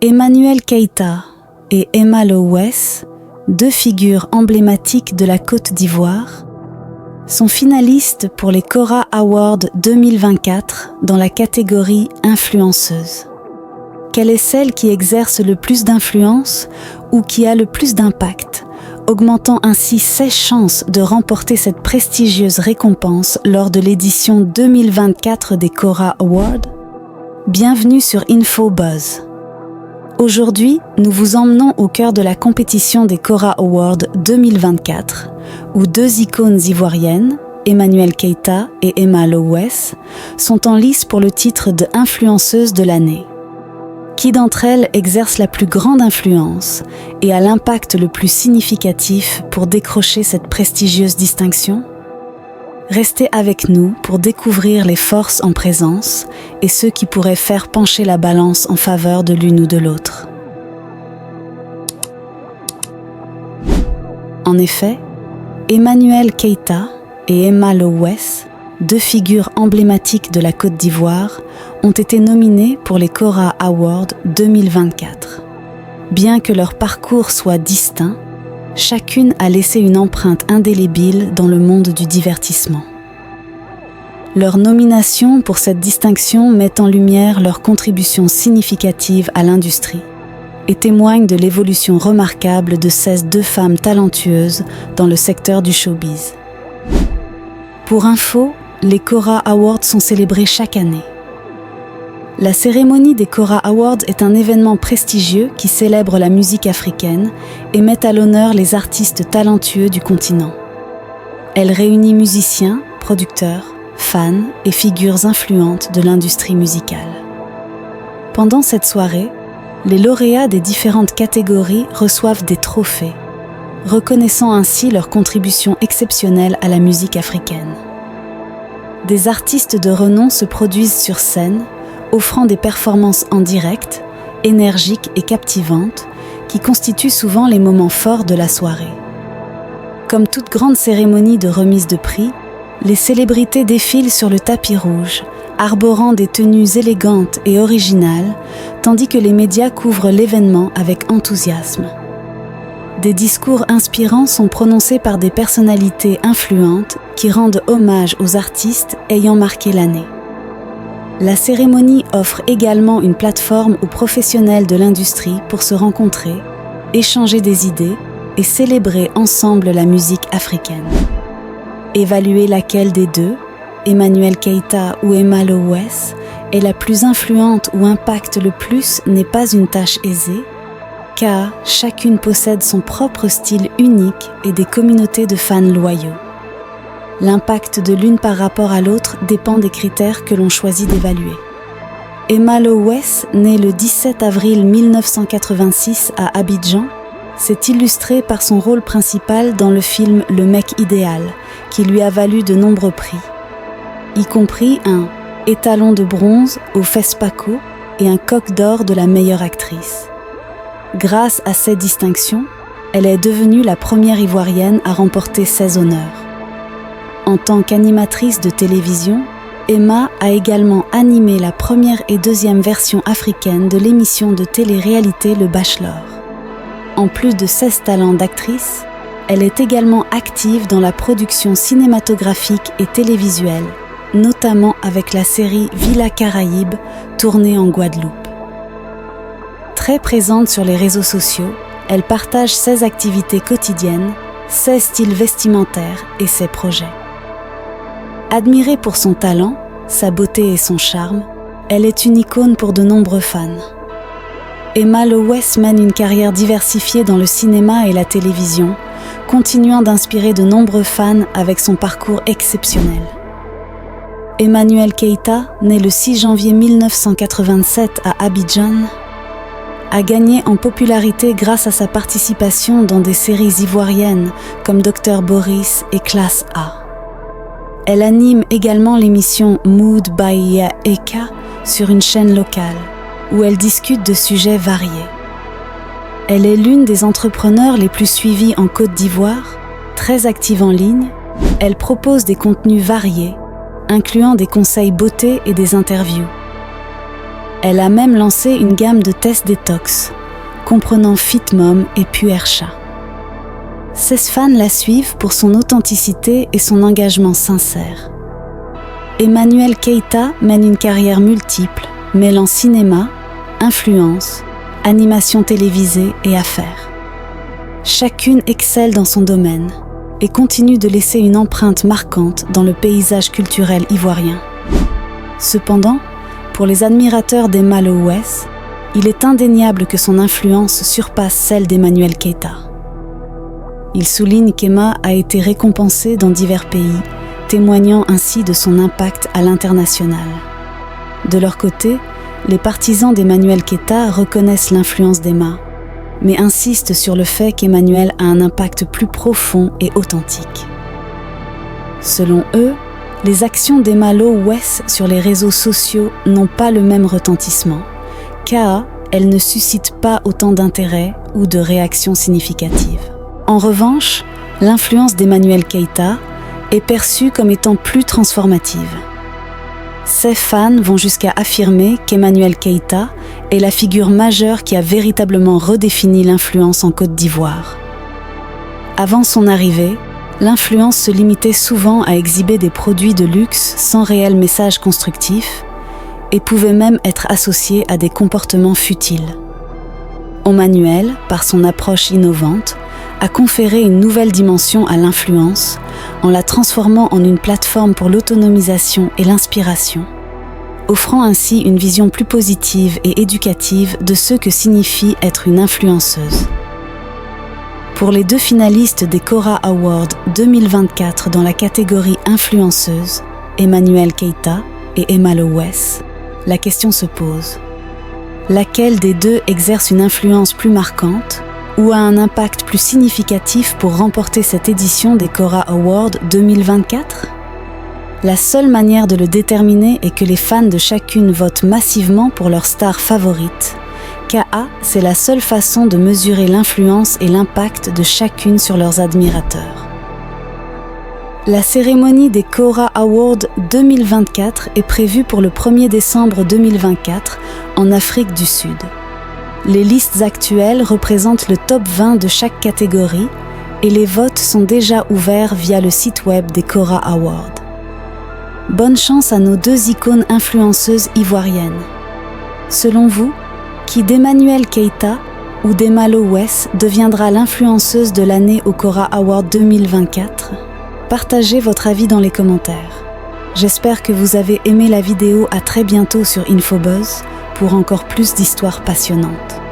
Emmanuel Keïta et Emma Lowess, deux figures emblématiques de la Côte d'Ivoire, sont finalistes pour les Cora Awards 2024 dans la catégorie influenceuse. Quelle est celle qui exerce le plus d'influence ou qui a le plus d'impact, augmentant ainsi ses chances de remporter cette prestigieuse récompense lors de l'édition 2024 des Cora Awards? Bienvenue sur InfoBuzz. Aujourd'hui, nous vous emmenons au cœur de la compétition des Cora Awards 2024, où deux icônes ivoiriennes, Emmanuel Keïta et Emma Lowess, sont en lice pour le titre de influenceuse de l'année. Qui d'entre elles exerce la plus grande influence et a l'impact le plus significatif pour décrocher cette prestigieuse distinction? Restez avec nous pour découvrir les forces en présence et ceux qui pourraient faire pencher la balance en faveur de l'une ou de l'autre. En effet, Emmanuel Keïta et Emma Lowess, deux figures emblématiques de la Côte d'Ivoire, ont été nominées pour les Cora Awards 2024. Bien que leur parcours soit distinct, chacune a laissé une empreinte indélébile dans le monde du divertissement. Leur nomination pour cette distinction met en lumière leur contribution significative à l'industrie et témoigne de l'évolution remarquable de ces deux femmes talentueuses dans le secteur du showbiz. Pour info, les Cora Awards sont célébrés chaque année. La cérémonie des Cora Awards est un événement prestigieux qui célèbre la musique africaine et met à l'honneur les artistes talentueux du continent. Elle réunit musiciens, producteurs, fans et figures influentes de l'industrie musicale. Pendant cette soirée, les lauréats des différentes catégories reçoivent des trophées, reconnaissant ainsi leur contribution exceptionnelle à la musique africaine. Des artistes de renom se produisent sur scène, offrant des performances en direct, énergiques et captivantes, qui constituent souvent les moments forts de la soirée. Comme toute grande cérémonie de remise de prix, les célébrités défilent sur le tapis rouge, arborant des tenues élégantes et originales, tandis que les médias couvrent l'événement avec enthousiasme. Des discours inspirants sont prononcés par des personnalités influentes qui rendent hommage aux artistes ayant marqué l'année. La cérémonie offre également une plateforme aux professionnels de l'industrie pour se rencontrer, échanger des idées et célébrer ensemble la musique africaine. Évaluer laquelle des deux, Emmanuel Keïta ou Emma Lowess, est la plus influente ou impacte le plus n'est pas une tâche aisée, car chacune possède son propre style unique et des communautés de fans loyaux. L'impact de l'une par rapport à l'autre dépend des critères que l'on choisit d'évaluer. Emma Lowess, née le 17 avril 1986 à Abidjan, s'est illustrée par son rôle principal dans le film Le Mec Idéal, qui lui a valu de nombreux prix, y compris un étalon de bronze au FESPACO et un coq d'or de la meilleure actrice. Grâce à ces distinctions, elle est devenue la première Ivoirienne à remporter ces honneurs. En tant qu'animatrice de télévision, Emma a également animé la première et deuxième version africaine de l'émission de télé-réalité Le Bachelor. En plus de 16 talents d'actrice, elle est également active dans la production cinématographique et télévisuelle, notamment avec la série Villa Caraïbes, tournée en Guadeloupe. Très présente sur les réseaux sociaux, elle partage ses activités quotidiennes, ses styles vestimentaires et ses projets. Admirée pour son talent, sa beauté et son charme, elle est une icône pour de nombreux fans. Emma Lowess mène une carrière diversifiée dans le cinéma et la télévision, continuant d'inspirer de nombreux fans avec son parcours exceptionnel. Emmanuel Keïta, né le 6 janvier 1987 à Abidjan, a gagné en popularité grâce à sa participation dans des séries ivoiriennes comme Dr Boris et Classe A. Elle anime également l'émission Mood by Eka sur une chaîne locale, où elle discute de sujets variés. Elle est l'une des entrepreneurs les plus suivies en Côte d'Ivoire, très active en ligne. Elle propose des contenus variés, incluant des conseils beauté et des interviews. Elle a même lancé une gamme de tests détox, comprenant Fit Mom et Puercha. Ses fans la suivent pour son authenticité et son engagement sincère. Emmanuel Keita mène une carrière multiple, mêlant cinéma, influence, animation télévisée et affaires. Chacune excelle dans son domaine et continue de laisser une empreinte marquante dans le paysage culturel ivoirien. Cependant, pour les admirateurs d'Emma Lowess, il est indéniable que son influence surpasse celle d'Emmanuel Keita. Il souligne qu'Emma a été récompensée dans divers pays, témoignant ainsi de son impact à l'international. De leur côté, les partisans d'Emmanuel Keita reconnaissent l'influence d'Emma, mais insistent sur le fait qu'Emmanuel a un impact plus profond et authentique. Selon eux, les actions d'Emma Lowess sur les réseaux sociaux n'ont pas le même retentissement, car elles ne suscitent pas autant d'intérêt ou de réactions significatives. En revanche, l'influence d'Emmanuel Keita est perçue comme étant plus transformative. Ses fans vont jusqu'à affirmer qu'Emmanuel Keita est la figure majeure qui a véritablement redéfini l'influence en Côte d'Ivoire. Avant son arrivée, l'influence se limitait souvent à exhiber des produits de luxe sans réel message constructif et pouvait même être associée à des comportements futiles. Emmanuel, par son approche innovante, a conféré une nouvelle dimension à l'influence en la transformant en une plateforme pour l'autonomisation et l'inspiration, offrant ainsi une vision plus positive et éducative de ce que signifie être une influenceuse. Pour les 2 finalistes des Cora Awards 2024 dans la catégorie influenceuse, Emmanuel Keita et Emma Lowess, la question se pose. Laquelle des deux exerce une influence plus marquante ou a un impact plus significatif pour remporter cette édition des Cora Awards 2024 ? La seule manière de le déterminer est que les fans de chacune votent massivement pour leur star favorite. car c'est la seule façon de mesurer l'influence et l'impact de chacune sur leurs admirateurs. La cérémonie des Cora Awards 2024 est prévue pour le 1er décembre 2024 en Afrique du Sud. Les listes actuelles représentent le top 20 de chaque catégorie et les votes sont déjà ouverts via le site web des Cora Awards. Bonne chance à nos 2 icônes influenceuses ivoiriennes. Selon vous, qui d'Emmanuel Keita ou d'Emma Lowess deviendra l'influenceuse de l'année aux Cora Awards 2024 ? Partagez votre avis dans les commentaires. J'espère que vous avez aimé la vidéo. À très bientôt sur Infobuzz pour encore plus d'histoires passionnantes.